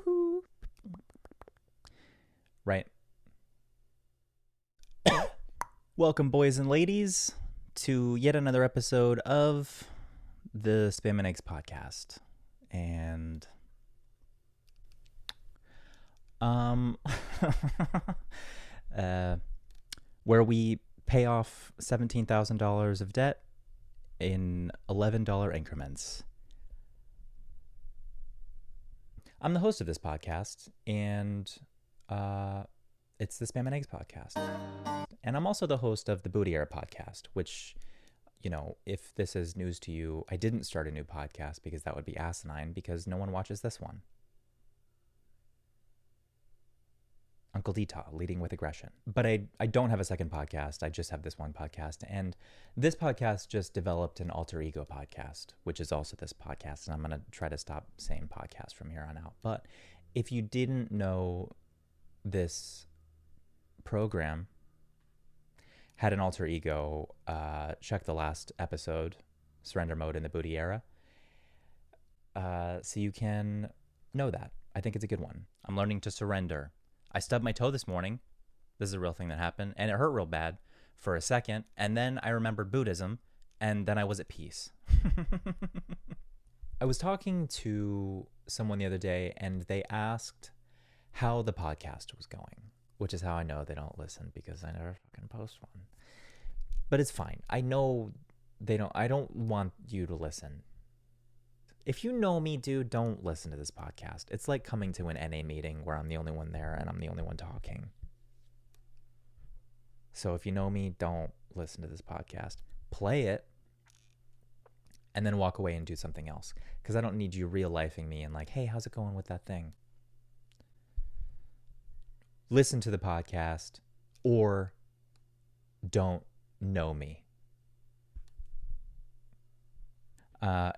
Yoo-hoo! Right. Welcome, boys and ladies, to yet another episode of the Spam and Eggs podcast. And where we pay off $17,000 of debt in $11 increments. I'm the host of this podcast, and it's the Spam and Eggs podcast. And I'm also the host of the Booty Era podcast, which, you know, if this is news to you, I didn't start a new podcast because that would be asinine because no one watches this one. Uncle Dita, leading with aggression. But I don't have a second podcast. I just have this one podcast. And this podcast just developed an alter ego podcast, which is also this podcast. And I'm going to try to stop saying podcast from here on out. But if you didn't know, this program had an alter ego, check the last episode, Surrender Mode in the Booty Era, so you can know that. I think it's a good one. I'm learning to surrender. I stubbed my toe this morning. This is a real thing that happened, and it hurt real bad for a second, and then I remembered Buddhism, and then I was at peace. I was talking to someone the other day, and they asked how the podcast was going, which is how I know they don't listen, because I never fucking post one. But it's fine. I know they don't. I don't want you to listen. If you know me, dude, don't listen to this podcast. It's like coming to an NA meeting where I'm the only one there and I'm the only one talking. So if you know me, don't listen to this podcast. Play it and then walk away and do something else. Because I don't need you real-lifing me and like, hey, how's it going with that thing? Listen to the podcast or don't know me.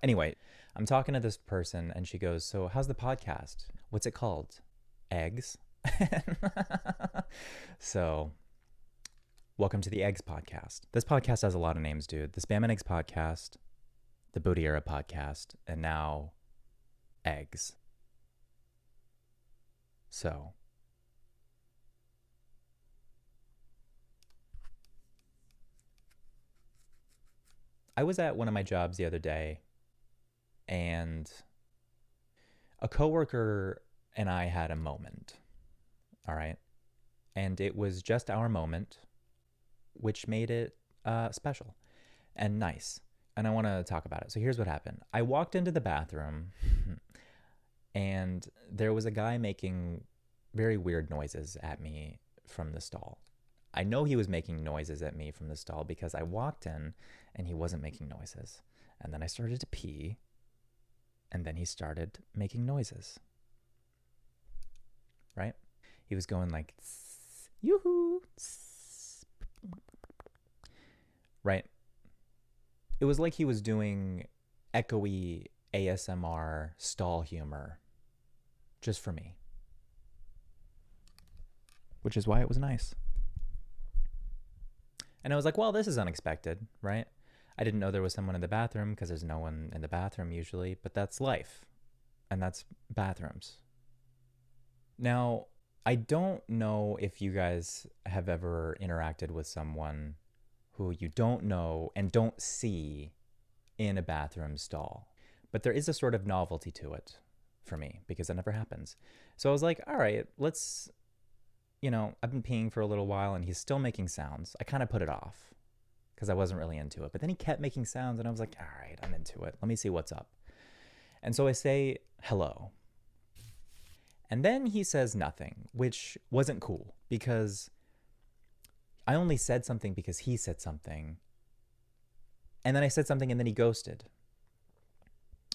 Anyway, I'm talking to this person and she goes, so how's the podcast? What's it called? Eggs? So, welcome to the Eggs podcast. This podcast has a lot of names, dude. The Spam and Eggs podcast, the Booty Era podcast, and now Eggs. So, I was at one of my jobs the other day, and a coworker and I had a moment, all right? And it was just our moment, which made it special and nice. And I want to talk about it. So here's what happened. I walked into the bathroom, and there was a guy making very weird noises at me from the stall. I know he was making noises at me from the stall because I walked in and he wasn't making noises. And then I started to pee, and then he started making noises. Right? He was going like, yoo-hoo, right? It was like he was doing echoey ASMR stall humor just for me, which is why it was nice. And I was like, well, this is unexpected, right? I didn't know there was someone in the bathroom because there's no one in the bathroom usually, but that's life. And that's bathrooms. Now, I don't know if you guys have ever interacted with someone who you don't know and don't see in a bathroom stall. But there is a sort of novelty to it for me because it never happens. So I was like, all right, let's... You know, I've been peeing for a little while and he's still making sounds. I kind of put it off because I wasn't really into it. But then he kept making sounds and I was like, all right, I'm into it. Let me see what's up. And so I say, hello. And then he says nothing, which wasn't cool because I only said something because he said something. And then I said something and then he ghosted.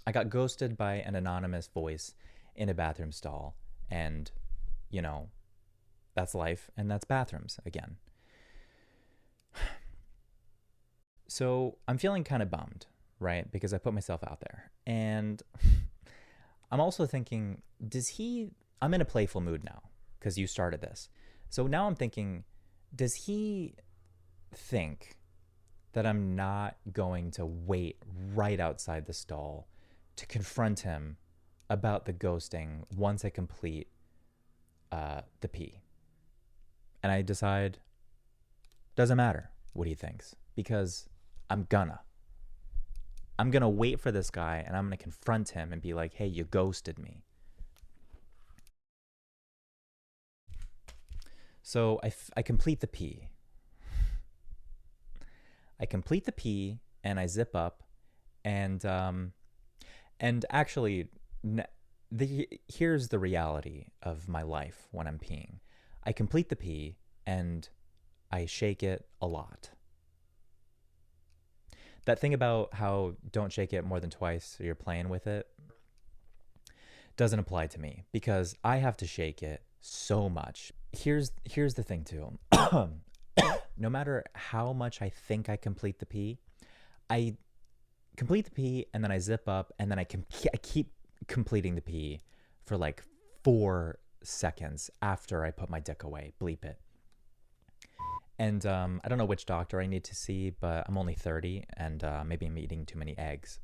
I got ghosted by an anonymous voice in a bathroom stall. And, you know, that's life, and that's bathrooms again. So I'm feeling kind of bummed, right? Because I put myself out there. And I'm also thinking, I'm in a playful mood now because you started this. So now I'm thinking, does he think that I'm not going to wait right outside the stall to confront him about the ghosting once I complete the pee. And I decide, doesn't matter what he thinks, because I'm gonna wait for this guy, and I'm gonna confront him and be like, hey, you ghosted me. So I complete the pee. I complete the pee and I zip up, and actually, here's the reality of my life when I'm peeing. I complete the pee and I shake it a lot. That thing about how don't shake it more than twice or you're playing with it doesn't apply to me, because I have to shake it so much. Here's the thing too. No matter how much I think I complete the pee, I complete the pee and then I zip up, and then I keep completing the pee for like 4 seconds after I put my dick away. Bleep it. And I don't know which doctor I need to see, but I'm only 30, and maybe I'm eating too many eggs.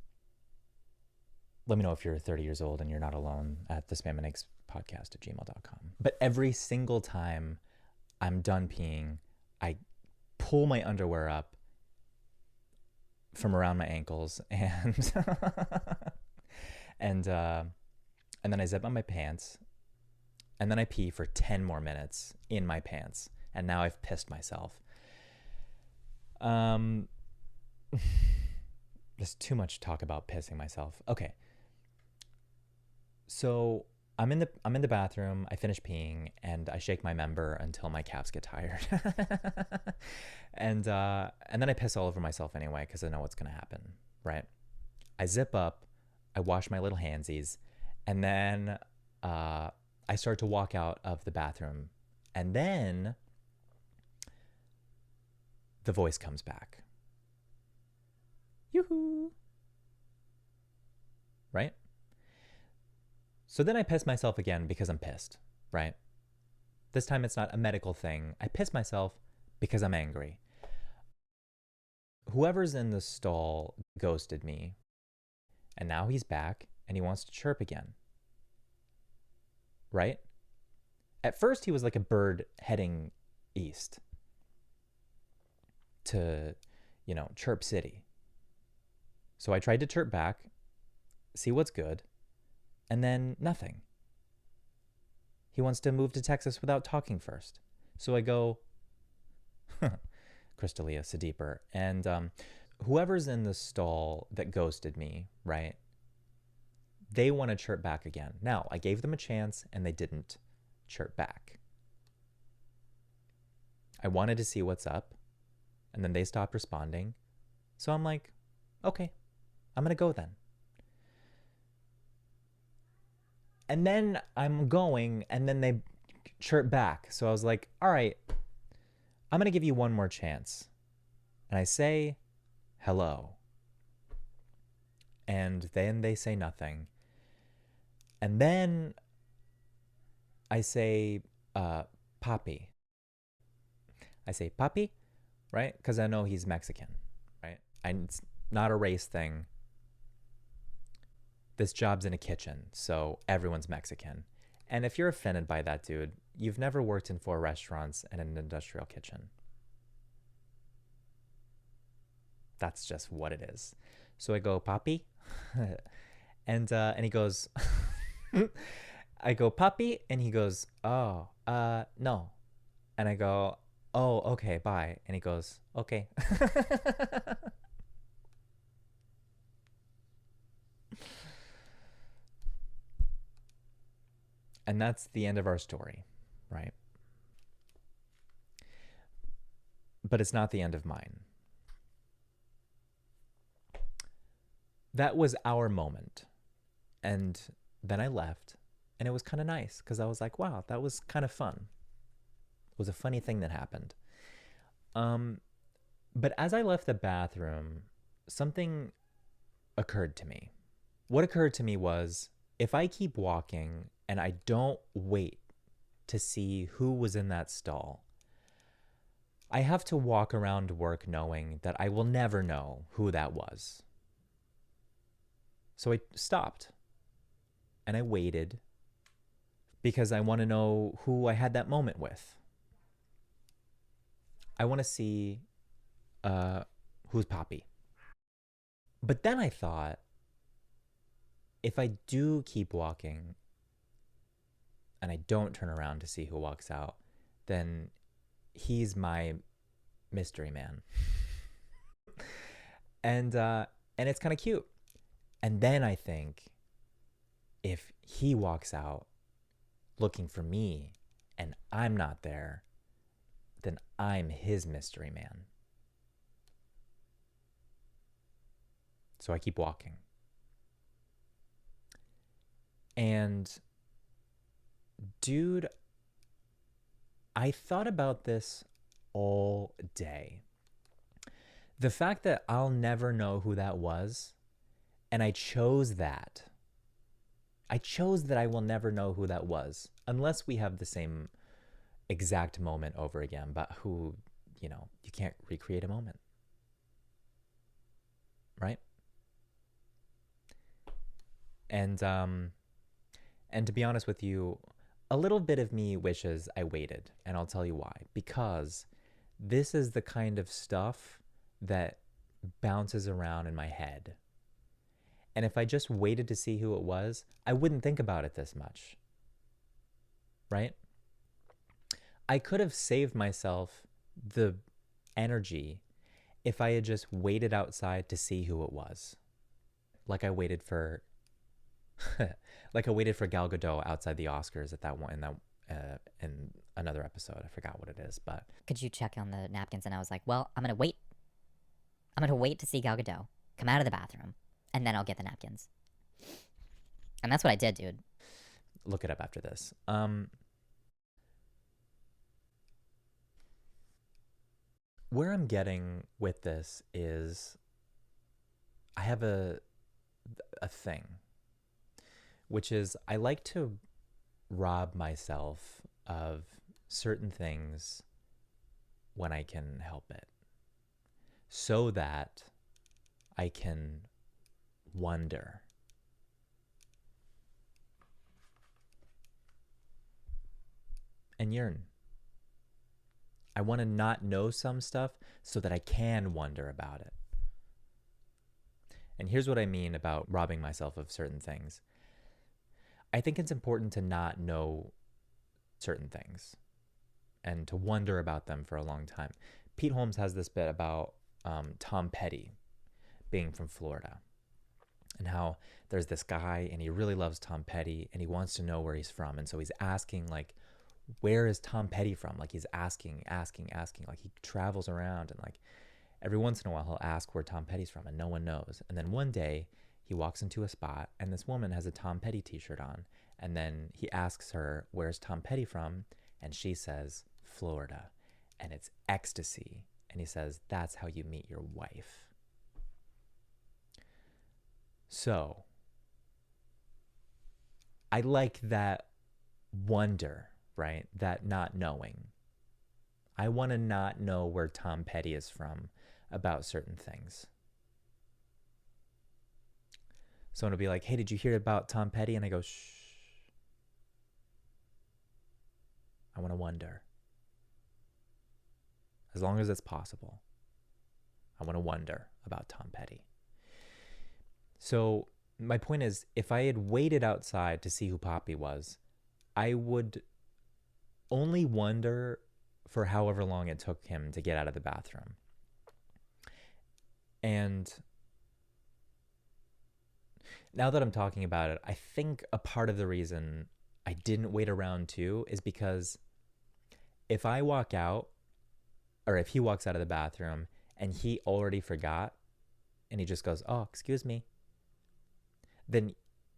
Let me know if you're 30 years old and you're not alone at thespamandeggspodcast@gmail.com. But every single time I'm done peeing, I pull my underwear up from around my ankles, and and then I zip on my pants, and then I pee for 10 more minutes in my pants, and now I've pissed myself. There's too much talk about pissing myself. Okay. So I'm in the bathroom, I finish peeing, and I shake my member until my calves get tired. And then I piss all over myself anyway, because I know what's gonna happen, right? I zip up, I wash my little handsies, and then I start to walk out of the bathroom, and then the voice comes back. Yoo-hoo! Right? So then I piss myself again because I'm pissed, right? This time it's not a medical thing. I piss myself because I'm angry. Whoever's in the stall ghosted me, and now he's back and he wants to chirp again, right? At first he was like a bird heading east to, Chirp City. So I tried to chirp back, see what's good, and then nothing. He wants to move to Texas without talking first. So I go, Crystalia Sadiper, and whoever's in the stall that ghosted me, right? They want to chirp back again. Now, I gave them a chance and they didn't chirp back. I wanted to see what's up, and then they stopped responding. So I'm like, okay, I'm going to go then. And then I'm going, and then they chirp back. So I was like, all right, I'm going to give you one more chance. And I say, hello. And then they say nothing. And then I say, Papi. I say, Papi, right? Because I know he's Mexican, right? And it's not a race thing. This job's in a kitchen, so everyone's Mexican. And if you're offended by that, dude, you've never worked in 4 restaurants and an industrial kitchen. That's just what it is. So I go, Papi? and he goes, I go, Papi? And he goes, oh, no. And I go, oh, okay, bye. And he goes, okay. And that's the end of our story, right? But it's not the end of mine. That was our moment. And then I left, and it was kind of nice because I was like, wow, that was kind of fun. It was a funny thing that happened. But as I left the bathroom, something occurred to me. What occurred to me was, if I keep walking and I don't wait to see who was in that stall, I have to walk around work knowing that I will never know who that was. So I stopped and I waited because I want to know who I had that moment with. I want to see who's Papi. But then I thought, if I do keep walking and I don't turn around to see who walks out, then he's my mystery man. And it's kind of cute. And then I think, if he walks out looking for me and I'm not there, then I'm his mystery man. So I keep walking. And dude, I thought about this all day. The fact that I'll never know who that was, and I chose that. I chose that I will never know who that was, unless we have the same exact moment over again, but who, you can't recreate a moment. Right? And to be honest with you, a little bit of me wishes I waited, and I'll tell you why. Because this is the kind of stuff that bounces around in my head. And if I just waited to see who it was, I wouldn't think about it this much. Right? I could have saved myself the energy if I had just waited outside to see who it was. Like I waited for Gal Gadot outside the Oscars at that one in another episode. I forgot what it is, but Could you check on the napkins? And I was like, well, I'm gonna wait. I'm gonna wait to see Gal Gadot come out of the bathroom, and then I'll get the napkins. And that's what I did, dude. Look it up after this. Where I'm getting with this is, I have a thing, which is I like to rob myself of certain things when I can help it, so that I can wonder. And yearn. I want to not know some stuff so that I can wonder about it. And here's what I mean about robbing myself of certain things. I think it's important to not know certain things and to wonder about them for a long time. Pete Holmes has this bit about Tom Petty being from Florida, and how there's this guy and he really loves Tom Petty and he wants to know where he's from. And so he's asking, like, where is Tom Petty from? Like, he's asking. Like, he travels around, and like every once in a while he'll ask where Tom Petty's from, and no one knows. And then one day he walks into a spot and this woman has a Tom Petty t-shirt on. And then he asks her, where's Tom Petty from? And she says, Florida. And it's ecstasy. And he says, that's how you meet your wife. So I like that wonder, right? That not knowing. I want to not know where Tom Petty is from about certain things. Someone will be like, hey, did you hear about Tom Petty? And I go, shh. I want to wonder. As long as it's possible, I want to wonder about Tom Petty. So my point is, if I had waited outside to see who Papi was, I would only wonder for however long it took him to get out of the bathroom. And now that I'm talking about it, I think a part of the reason I didn't wait around too is because if I walk out, or if he walks out of the bathroom and he already forgot and he just goes, oh, excuse me, then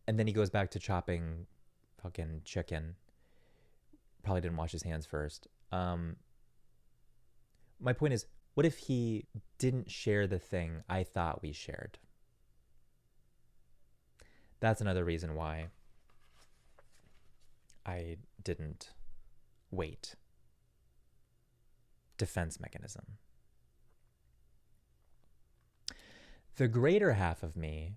he goes back to chopping fucking chicken, probably didn't wash his hands first. My point is, what if he didn't share the thing I thought we shared? That's another reason why I didn't wait. Defense mechanism. The greater half of me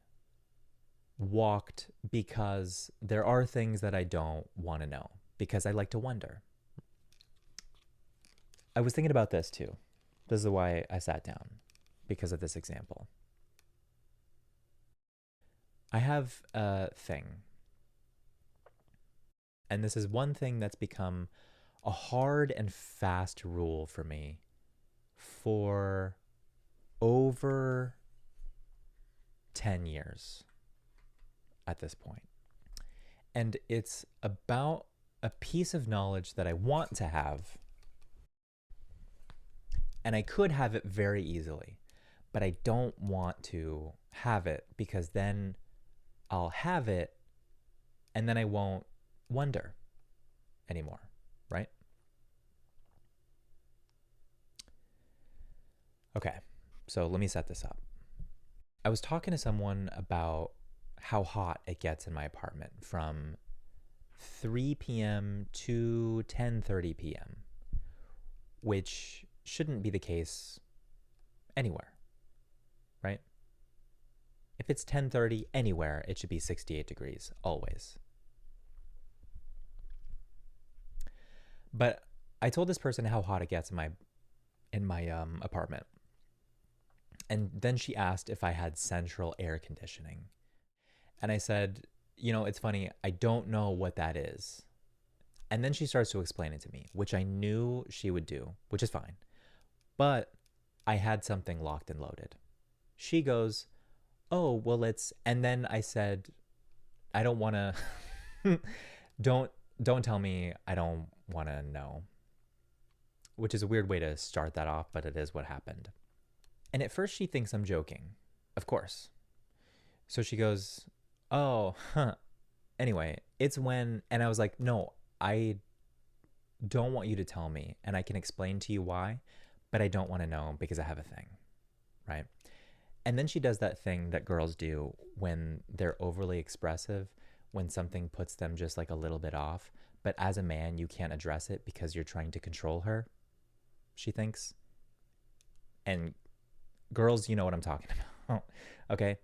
walked because there are things that I don't want to know because I like to wonder. I was thinking about this too. This is why I sat down, because of this example. I have a thing, and this is one thing that's become a hard and fast rule for me for over 10 years at this point. And it's about a piece of knowledge that I want to have, and I could have it very easily, but I don't want to have it because then I'll have it and then I won't wonder anymore, right? Okay, so let me set this up. I was talking to someone about how hot it gets in my apartment from 3 p.m. to 10:30 p.m., which shouldn't be the case anywhere, right? If it's 10:30 anywhere, it should be 68 degrees always. But I told this person how hot it gets in my apartment. And then she asked if I had central air conditioning. And I said, it's funny, I don't know what that is. And then she starts to explain it to me, which I knew she would do, which is fine. But I had something locked and loaded. She goes, "Oh, well, and then I said, I don't want to, don't tell me I don't want to know, which is a weird way to start that off, but it is what happened. And at first she thinks I'm joking, of course. So she goes, "Oh, huh. Anyway, it's when," and I was like, "No, I don't want you to tell me, and I can explain to you why, but I don't want to know because I have a thing," right? And then she does that thing that girls do when they're overly expressive, when something puts them just like a little bit off, but as a man, you can't address it because you're trying to control her, she thinks. And girls, you know what I'm talking about. Okay.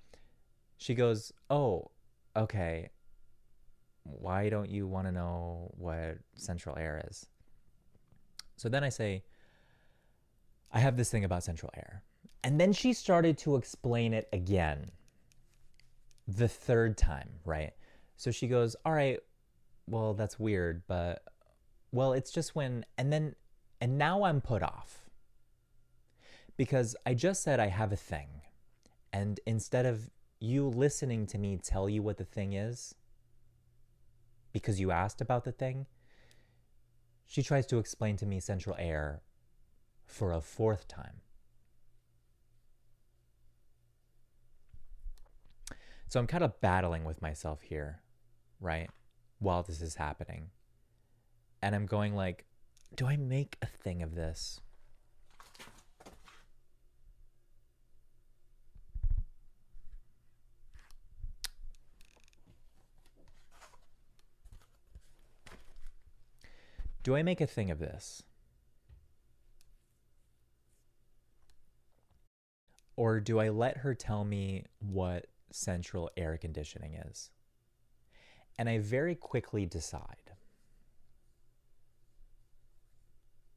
She goes, "Oh, okay. Why don't you want to know what central air is?" So then I say, "I have this thing about central air." And then she started to explain it again, the third time, right? So she goes, "All right, well, that's weird, but, well, it's just when," and now I'm put off because I just said I have a thing. And instead of you listening to me tell you what the thing is, because you asked about the thing, she tries to explain to me central air for a fourth time. So I'm kind of battling with myself here, right? While this is happening. And I'm going like, do I make a thing of this? Do I make a thing of this? Or do I let her tell me what central air conditioning is? And I very quickly decide,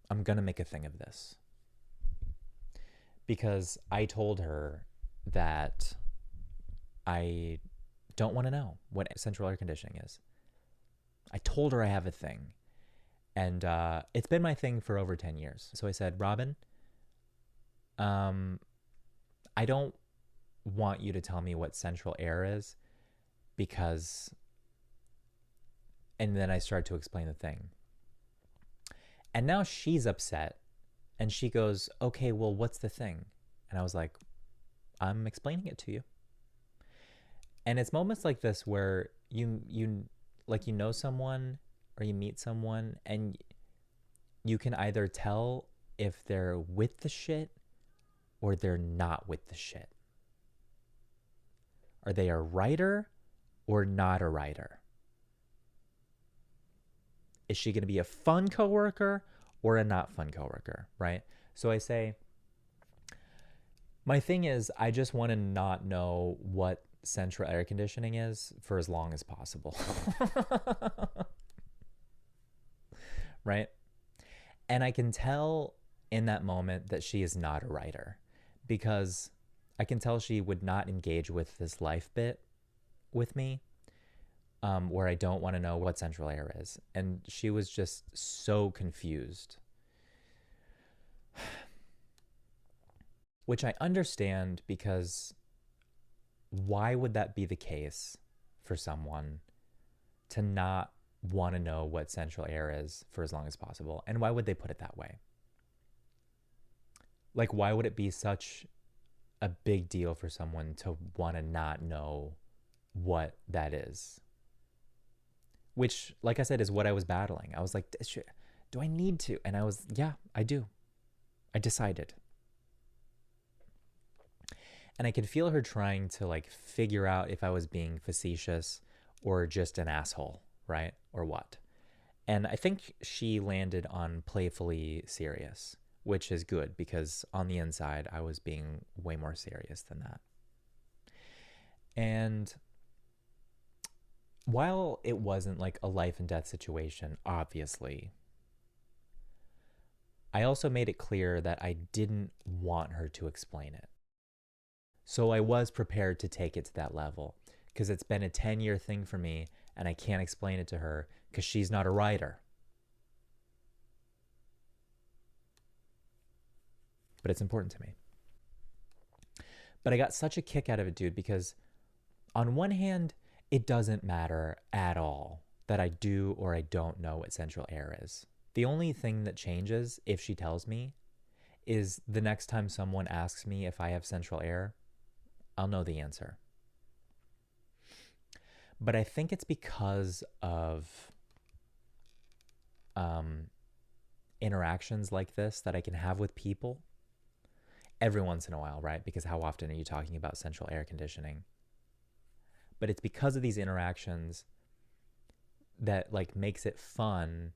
I'm going to make a thing of this. Because I told her that I don't want to know what central air conditioning is. I told her I have a thing. And it's been my thing for over 10 years. So I said, "Robin, I don't want you to tell me what central air is because," and then I started to explain the thing. And now she's upset and she goes, "Okay, well, what's the thing?" And I was like, "I'm explaining it to you." And it's moments like this where you know someone or you meet someone and you can either tell if they're with the shit or they're not with the shit. Are they a writer or not a writer? Is she going to be a fun coworker or a not fun coworker, right? So I say, my thing is, I just want to not know what central air conditioning is for as long as possible. Right? And I can tell in that moment that she is not a writer, because I can tell she would not engage with this life bit with me, where I don't want to know what central air is. And she was just so confused, which I understand, because why would that be the case for someone to not want to know what central air is for as long as possible? And why would they put it that way? Like, why would it be such a big deal for someone to want to not know what that is? Which, like I said, is what I was battling. I was like, do I need to? And I was, yeah, I do. I decided. And I could feel her trying to like figure out if I was being facetious or just an asshole, right? Or what. And I think she landed on playfully serious, which is good, because on the inside, I was being way more serious than that. And while it wasn't like a life and death situation, obviously, I also made it clear that I didn't want her to explain it. So I was prepared to take it to that level, because it's been a 10-year thing for me, and I can't explain it to her because she's not a writer. But it's important to me. But I got such a kick out of it, dude, because on one hand, it doesn't matter at all that I do or I don't know what central air is. The only thing that changes if she tells me is the next time someone asks me if I have central air, I'll know the answer. But I think it's because of interactions like this that I can have with people every once in a while, right? Because how often are you talking about central air conditioning? But it's because of these interactions that like makes it fun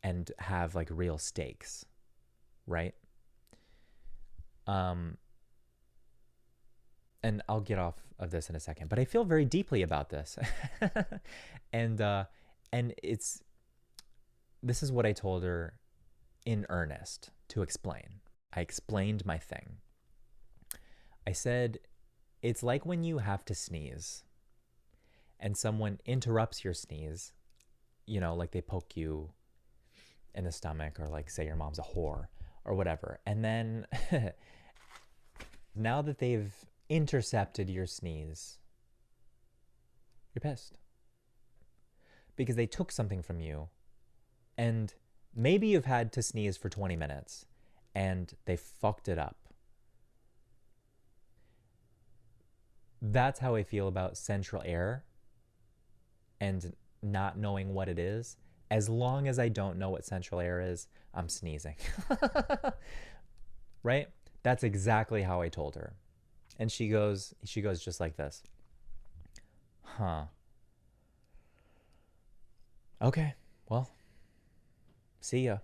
and have like real stakes, right? And I'll get off of this in a second, but I feel very deeply about this. and it's this is what I told her in earnest to explain. I explained my thing. I said, it's like when you have to sneeze and someone interrupts your sneeze, you know, like they poke you in the stomach, or like say your mom's a whore or whatever. And then now that they've intercepted your sneeze, you're pissed because they took something from you, and maybe you've had to sneeze for 20 minutes and they fucked it up. That's how I feel about central air and not knowing what it is. As long as I don't know what central air is, I'm sneezing. Right? That's exactly how I told her. And she goes just like this. Huh. Okay, well, see ya.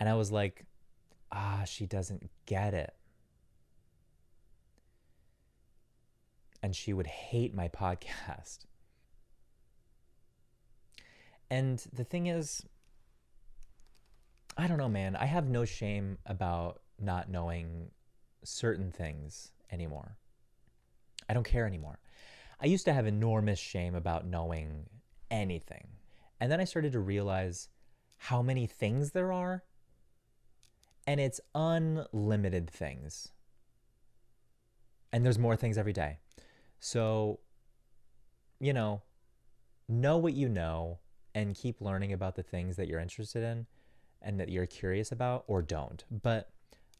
And I was like, she doesn't get it. And she would hate my podcast. And the thing is, I don't know, man. I have no shame about not knowing certain things anymore. I don't care anymore. I used to have enormous shame about knowing anything. And then I started to realize how many things there are. And it's unlimited things. And there's more things every day. So, know what you know and keep learning about the things that you're interested in and that you're curious about, or don't. But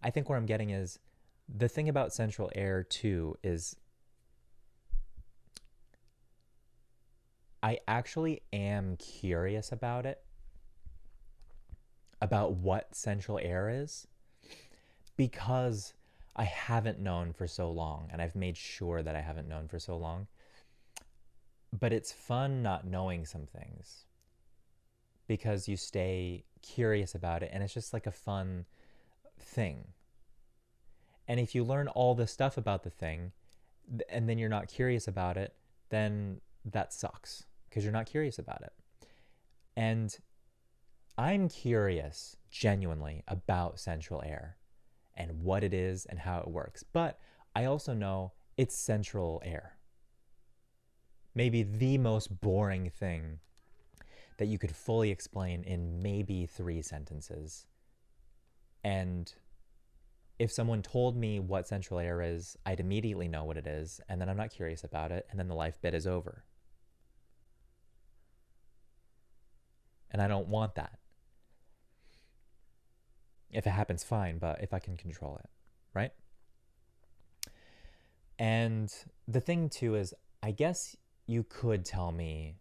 I think where I'm getting is, the thing about central air too is I actually am curious about it, about what central air is, because I haven't known for so long, and I've made sure that I haven't known for so long. But it's fun not knowing some things because you stay curious about it, and it's just like a fun thing. And if you learn all the stuff about the thing, and then you're not curious about it, then that sucks because you're not curious about it. And I'm curious genuinely about central air and what it is and how it works. But I also know it's central air. Maybe the most boring thing that you could fully explain in maybe 3 sentences. And if someone told me what central air is, I'd immediately know what it is, and then I'm not curious about it, and then the life bit is over. And I don't want that. If it happens, fine, but if I can control it, right? And the thing too is, I guess you could tell me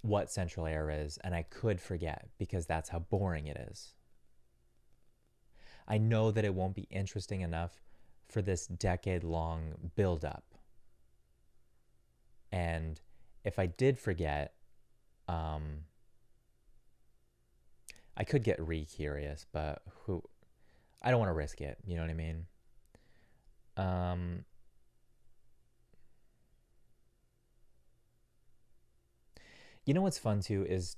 what central air is, and I could forget because that's how boring it is. I know that it won't be interesting enough for this decade-long buildup. And if I did forget, I could get re-curious, but I don't want to risk it. You know what I mean? You know what's fun too is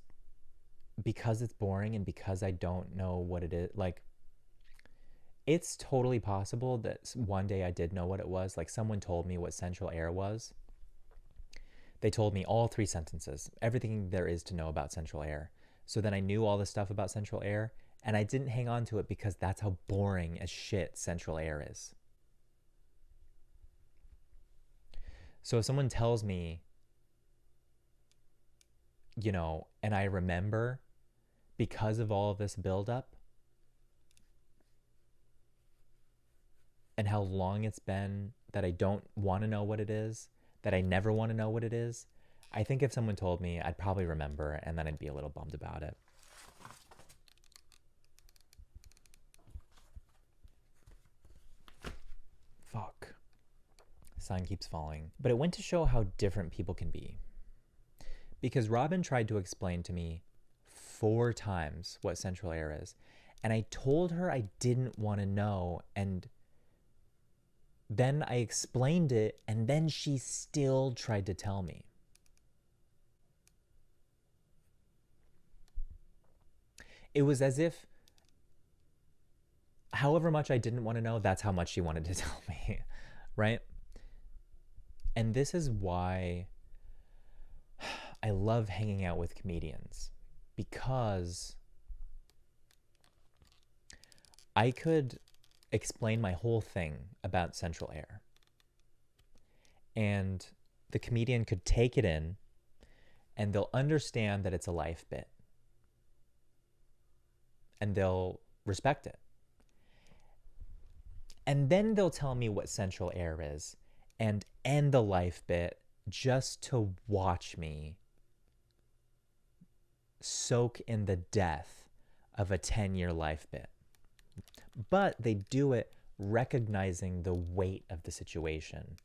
because it's boring and because I don't know what it is, like, it's totally possible that one day I did know what it was. Like, someone told me what central air was. They told me all 3 sentences, everything there is to know about central air. So then I knew all the stuff about central air, and I didn't hang on to it because that's how boring as shit central air is. So if someone tells me, you know, and I remember because of all of this buildup and how long it's been that I don't want to know what it is, that I never want to know what it is, I think if someone told me, I'd probably remember, and then I'd be a little bummed about it. Fuck. Sign keeps falling. But it went to show how different people can be. Because Robin tried to explain to me 4 times what central air is, and I told her I didn't want to know, and then I explained it, and then she still tried to tell me. It was as if however much I didn't want to know, that's how much she wanted to tell me, right? And this is why I love hanging out with comedians, because I could explain my whole thing about central air, and the comedian could take it in, and they'll understand that it's a life bit, and they'll respect it. And then they'll tell me what central air is and end the life bit just to watch me soak in the death of a 10-year life bit. But they do it recognizing the weight of the situation.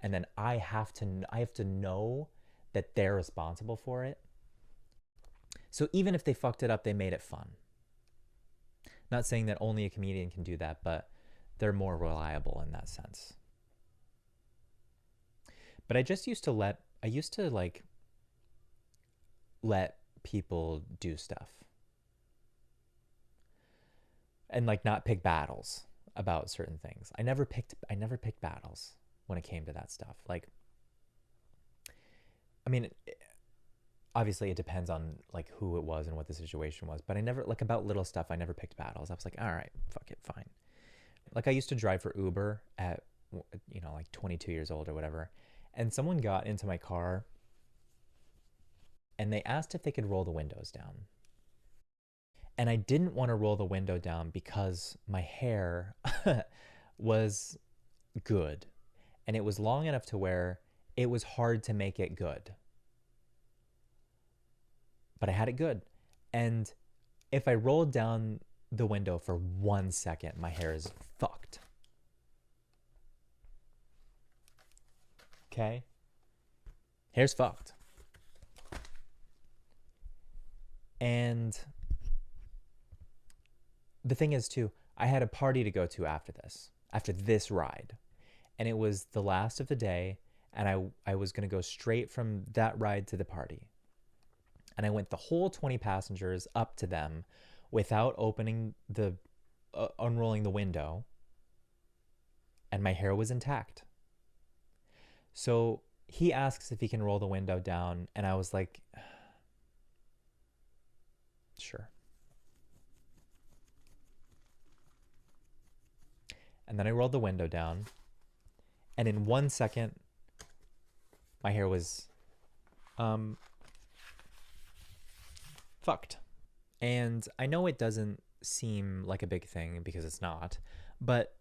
And then I have to know that they're responsible for it. So even if they fucked it up, they made it fun. Not saying that only a comedian can do that, but they're more reliable in that sense. But I used to let people do stuff. And like not pick battles about certain things. I never picked battles when it came to that stuff. Like, I mean, obviously it depends on like who it was and what the situation was, but I never, like, about little stuff, I never picked battles. I was like, all right, fuck it, fine. Like, I used to drive for Uber at, you know, like 22 years old or whatever, and someone got into my car and they asked if they could roll the windows down. And I didn't want to roll the window down because my hair was good, and it was long enough to where it was hard to make it good. But I had it good. And if I rolled down the window for 1 second, my hair is fucked. Okay? Hair's fucked. And the thing is too, I had a party to go to after this ride. and it was the last of the day, and I was going to go straight from that ride to the party. And I went the whole 20 passengers up to them without opening the unrolling the window, and my hair was intact. So he asks if he can roll the window down, and I was like, sure. And then I rolled the window down, and in 1 second, my hair was fucked. And I know it doesn't seem like a big thing because it's not, but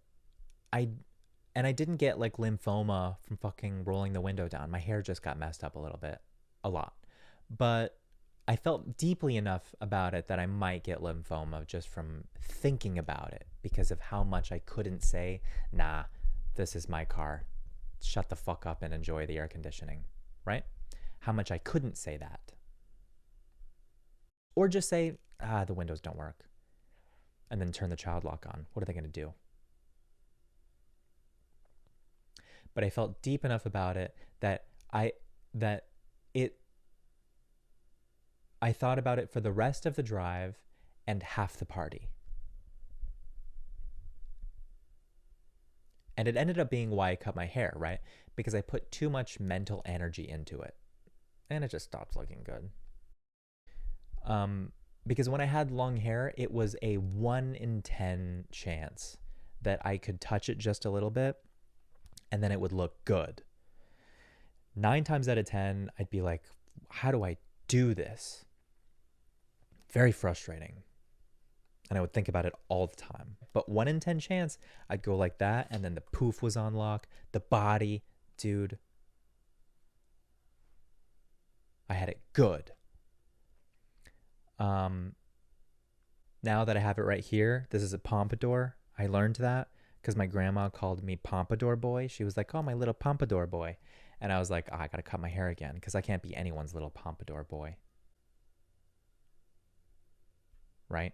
I I didn't get like lymphoma from fucking rolling the window down. My hair just got messed up a little bit, a lot. But I felt deeply enough about it that I might get lymphoma just from thinking about it because of how much I couldn't say, nah, this is my car. Shut the fuck up and enjoy the air conditioning, right? How much I couldn't say that. Or just say, the windows don't work. And then turn the child lock on. What are they going to do? But I felt deep enough about it that I thought about it for the rest of the drive and half the party. And it ended up being why I cut my hair, right? Because I put too much mental energy into it. And it just stopped looking good. Because when I had long hair, it was a 1 in 10 chance that I could touch it just a little bit and then it would look good. 9 times out of 10, I'd be like, how do I do this? Very frustrating. And I would think about it all the time. But 1 in 10 chance, I'd go like that, and then the poof was on lock. The body, dude, I had it good. Now that I have it right here, this is a pompadour. I learned that because my grandma called me Pompadour Boy. She was like, oh, my little Pompadour Boy. And I was like, I gotta cut my hair again because I can't be anyone's little Pompadour Boy. Right?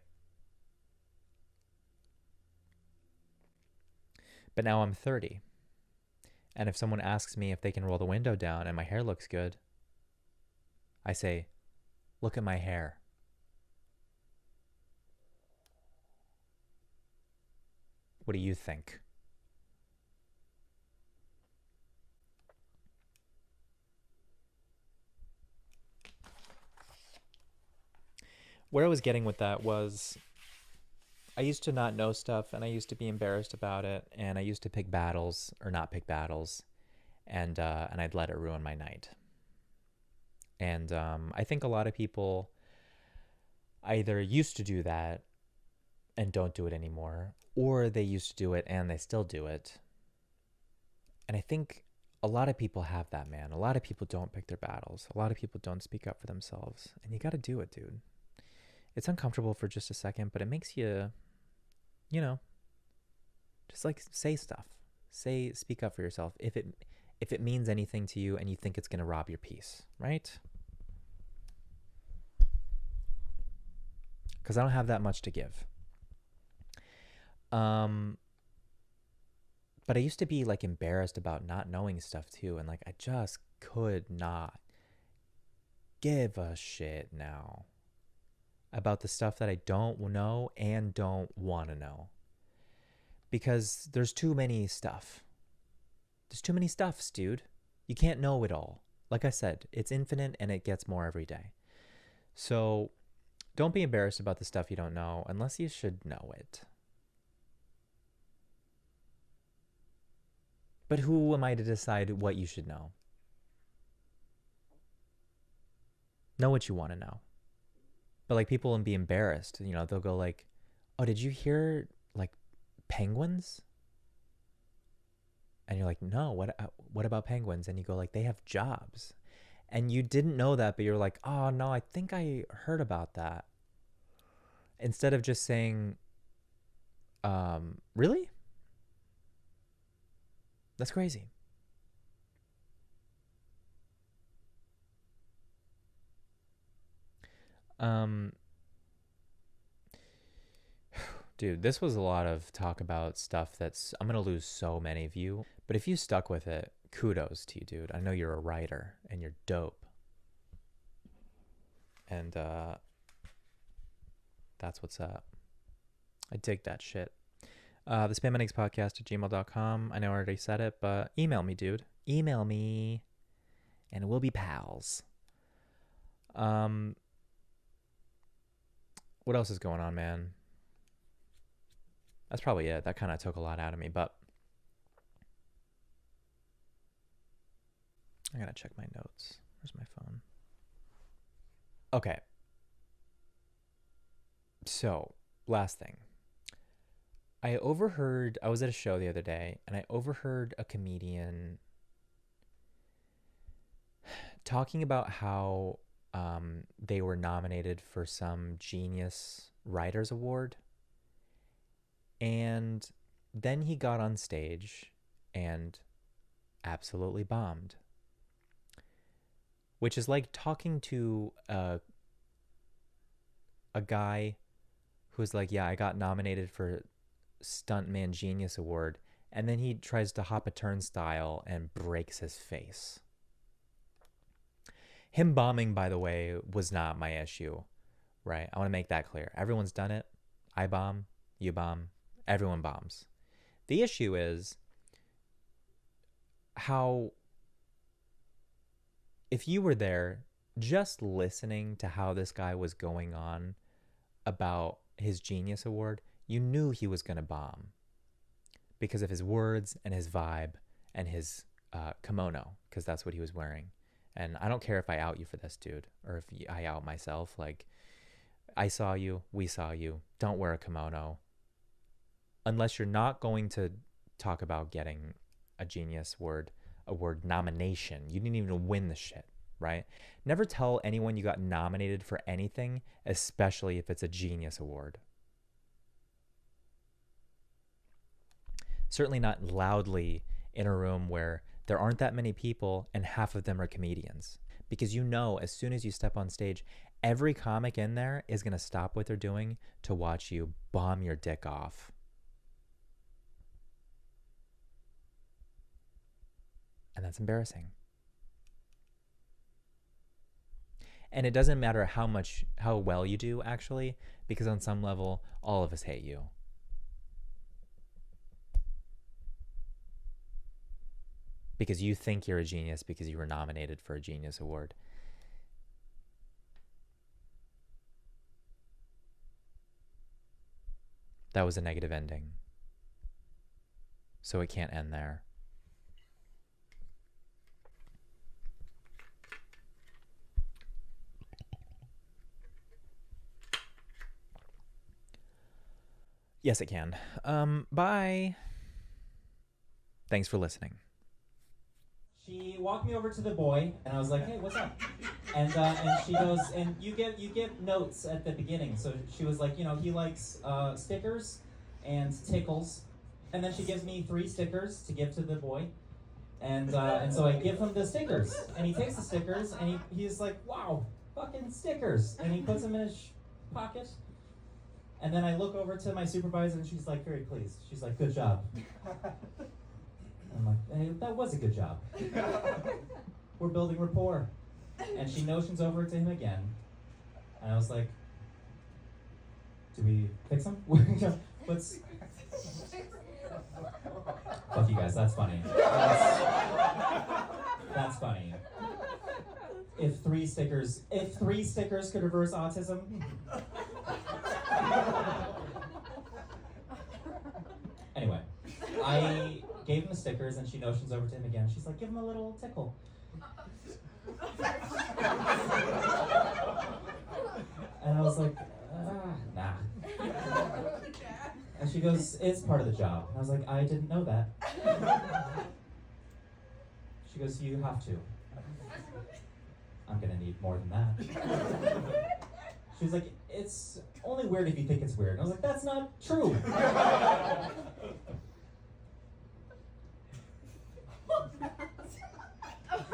But now I'm 30. And if someone asks me if they can roll the window down and my hair looks good, I say, look at my hair. What do you think? Where I was getting with that was I used to not know stuff and I used to be embarrassed about it and I used to pick battles or not pick battles and I'd let it ruin my night. And I think a lot of people either used to do that and don't do it anymore, or they used to do it and they still do it. And I think a lot of people have that, man. A lot of people don't pick their battles. A lot of people don't speak up for themselves. And you got to do it, dude. It's uncomfortable for just a second, but it makes you, just like say stuff. Speak up for yourself if it means anything to you and you think it's going to rob your peace, right? Because I don't have that much to give. But I used to be like embarrassed about not knowing stuff too, and like I just could not give a shit now about the stuff that I don't know and don't want to know. Because there's too many stuff. There's too many stuffs, dude. You can't know it all. Like I said, it's infinite and it gets more every day. So don't be embarrassed about the stuff you don't know unless you should know it. But who am I to decide what you should know? Know what you want to know. But like people will be embarrassed, they'll go like, "Oh, did you hear like penguins?" And you're like, "No, what about penguins?" And you go like, "They have jobs." And you didn't know that, but you're like, "Oh, no, I think I heard about that." Instead of just saying, "Really? That's crazy." Um Dude, this was a lot of talk about stuff that's, I'm going to lose so many of you. But if you stuck with it, kudos to you, dude. I know you're a writer and you're dope. And that's what's up. I dig that shit. The Spam Podcast at gmail.com. I know I already said it, but email me, dude. Email me and we'll be pals. What else is going on, man? That's probably it. That kind of took a lot out of me, but I gotta check my notes. Where's my phone? Okay. So, last thing. I was at a show the other day, and I overheard a comedian talking about how they were nominated for some Genius Writers Award. And then he got on stage and absolutely bombed. Which is like talking to a guy who's like, yeah, I got nominated for Stuntman Genius Award, and then he tries to hop a turnstile and breaks his face. Him bombing, by the way, was not my issue, right? I want to make that clear. Everyone's done it. I bomb, you bomb, everyone bombs. The issue is how, if you were there just listening to how this guy was going on about his Genius Award, you knew he was going to bomb because of his words and his vibe and his kimono, because that's what he was wearing. And I don't care if I out you for this, dude, or if I out myself. Like, I saw you, we saw you. Don't wear a kimono. Unless you're not going to talk about getting a Genius Award nomination. You didn't even win the shit, right? Never tell anyone you got nominated for anything, especially if it's a Genius Award. Certainly not loudly in a room where there aren't that many people and half of them are comedians. Because you know, as soon as you step on stage, every comic in there is going to stop what they're doing to watch you bomb your dick off. And that's embarrassing. And it doesn't matter how well you do, actually, because on some level, all of us hate you. Because you think you're a genius because you were nominated for a Genius Award. That was a negative ending. So it can't end there. Yes, it can. Bye. Thanks for listening. She walked me over to the boy, and I was like, "Hey, what's up?" And she goes, "And you get notes at the beginning." So she was like, he likes stickers and tickles, and then she gives me 3 stickers to give to the boy, and so I give him the stickers, and he takes the stickers, and he's like, "Wow, fucking stickers," and he puts them in his pocket. And then I look over to my supervisor, and she's like, very pleased. She's like, "Good job." I'm like, "Hey, that was a good job. We're building rapport." And she notions over to him again. And I was like, "Do we fix him?" What's... Fuck you guys, that's funny. That's funny. If 3 stickers could reverse autism. Anyway, I gave him the stickers, and she notions over to him again. She's like, "Give him a little tickle." And I was like, nah. And she goes, "It's part of the job." And I was like, "I didn't know that." She goes, "You have to." I'm gonna need more than that. She was like, "It's only weird if you think it's weird." And I was like, "That's not true."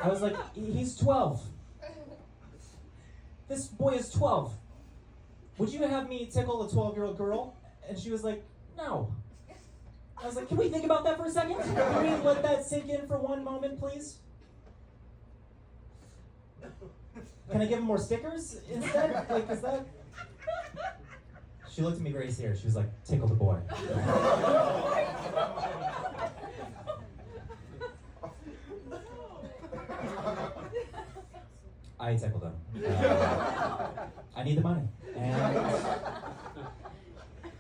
I was like, "He's 12. This boy is 12. Would you have me tickle a 12-year-old girl?" And she was like, no. I was like, can we think about that for a second? Can we let that sink in for one moment, please? Can I give him more stickers instead? Like, is that... She looked at me very serious. She was like, tickle the boy. I tickled him. I need the money.